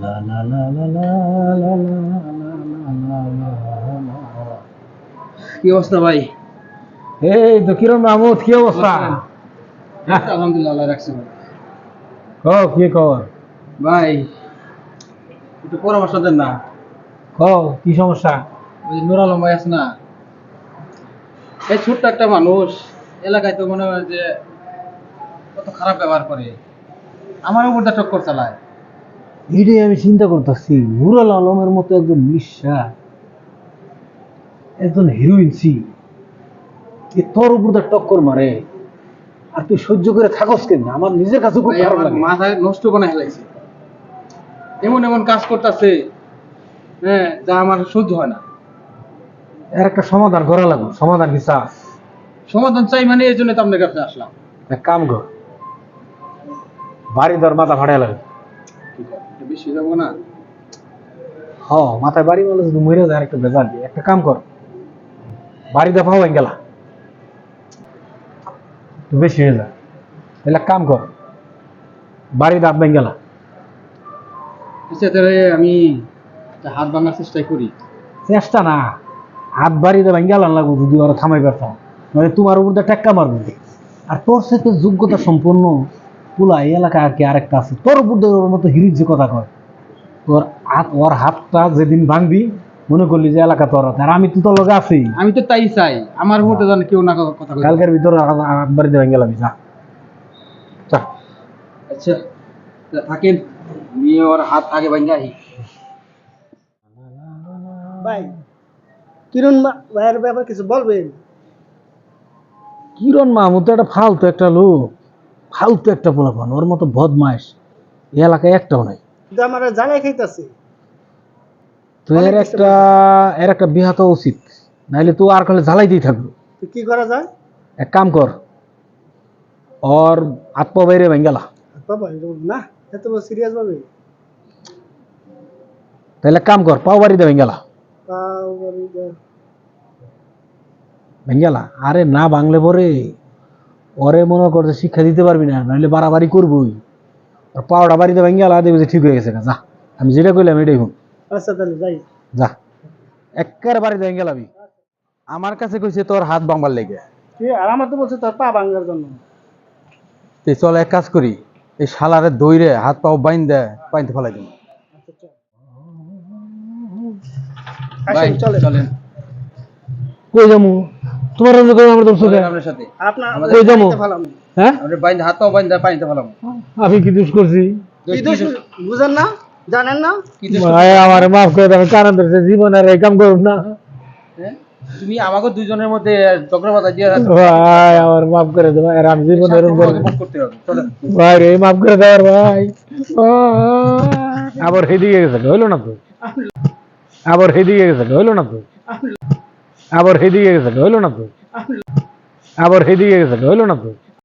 লা লা লা লা লা লা লা লা লা লা। কি অবস্থা ভাই? এই তো কিরণ মাহমুদ, কি অবস্থা? আলহামদুলিল্লাহ, আল্লাহ রাখছে ভাই। কি খবর? ভাই একটু পরামর্শ দেন না। কি সমস্যা? ওই নুর আলম ভাই আছে না, এই ছোট্ট একটা মানুষ, এলাকায় তো মনে হয় যে কত খারাপ ব্যবহার করে, আমার উপর দিয়ে টক্কর চালায়। এটাই আমি চিন্তা করতেছি, নুরুল আলমের মতো একজন নিঃস্বা, একজন হিরোইন সি, এ তোর উপর দিয়ে টক্কর মারে, আর তুই সহ্য করে থাকস কেন? আমার নিজের কাছে খুব ভাই খারাপ আমার লাগে। মাথায় নষ্ট বানায় ফেলাইছে, এমন এমন কাজ করতেছে, হ্যাঁ, যা আমার সহ্য হয় না। এর একটা সমাধান করা লাগবে। সমাধান কি চাস? সমাধান চাই, মানে এই জন্য তো আপনার কাছে আসলাম। এক কাম কর, বাড়ি ধর, মাথা ফাটাই লাগে। ঠিক আছে, এটা বেশি যাবো না? মাথায় বাড়ি মারলে যদি মরে যায়, একটা বেজার দিয়ে। একটা কাম কর, বাড়িতে পাও গেলা তো বেশি হয়ে যায়। তাহলে এক কাম কর, বাড়ি দাঁত ভেঙে গেলা। আচ্ছা, তাহলে আমি একটা হাত ভাঙার চেষ্টাই করি। চেষ্টা না, হাত বাড়িতে ভেঙে গেলাম লাগবো যদি ওরা থামাই পারতাম। মানে তোমার উপর দিয়ে টেক্কা মারবো। আর তোর সাথে যোগ্যতা সম্পন্ন পুলা এই এলাকায় আর কি আরেকটা আছে, তোর উপর দিয়ে ওর মতো হিরির যে কথা কয়। ওর হাতটা যেদিন ভাঙবি, মনে করলি যে এলাকা তোর হাতে। আর আমি তো তোর লগে আছি। আমি তো তাই চাই, আমার মুহূর্তে যেন কেউ না কথা বলে। কালকের ভিতরে হাত বাড়িতে ভেঙে গেলাম, যা যা। আচ্ছা, তা থাকেন, আমি ওর হাত আগে ভাঙে আহি। ভাই, ভাইয়ের ব্যাপারে কিছু বলবেন? কিরণ মাহমুদ তো একটা ফালতু একটা লোক, ফালতু একটা পোলাপান। ওর মতো বদমাইশ এই এলাকায় একটাও নাই। কিন্তু আমার জায়গায় খাইতেছে। তো এর একটা বিহাত উচিত, নাইলে তো আর কালে জ্বালাইতেই থাকবো। তো কি করা যায়? এক কাম কর, ওর হাত পা বাইরে ভেঙে গেলা। বাবা, এরকম না, এত সিরিয়াস ভাবে? তাহলে এক কাম কর, পাও বাড়িতে ভেঙে গেলা। ভেঙে গেলা, আরে না বাংলে পরে ওরে মনে করছে শিক্ষা দিতে পারবি না, নাহলে বাড়াবাড়ি করবোই। আর পাওয়াটা বাড়িতে ভেঙে গেলা, দেখবি যে ঠিক হয়ে গেছে। যা, আমি যেটা কইলাম এটাই হুন। আচ্ছা, তাহলে যাই। যা, একের বাড়িতে ভেঙে গেলাবি। আমার কাছে কইছে তোর হাত ভাঙবার লেগে। আর আমার তো বলছে তোর পা ভাঙার জন্য। চল এক কাজ করি, এই শালারে দইরে হাত পাও বাইন দেয়, পাইতে ফেলাই দিন। ভাই চলেন। কই যামু? তোমার আমার দোষ চলেন আপনার সাথে। আপনার কই যামু? ভালো। হ্যাঁ, আমরা বাইন্দে হাত পাও বাইন্দে পানিতে ফেলাম। আমি কি দোষ করছি? কি দোষ বুঝেন না, জানেন না? কি দোষ ভাই আমার মাফ করে দেবেন, কারণ ধরছে জীবনের এই কাম করুন না। হ্যাঁ? তুমি আমাকে দুইজনের মধ্যে ঝগড়া বাধা দিয়ে রাখছো। ভাই আমার মাফ করে দেবেন, আর আমি জীবনের আমাকে ভোগ করতে হবে। চলেন। ভাই রে, মাফ করে দেওয়ার ভাই। আবার সেদিকে গেছে, হইলো না তো? আবার সেদিকে গেছে, হইলো না তো? আবার সেদিকে গেছে, হইলো না তো? আবার সেদিকে গেছে, হইলো না তো?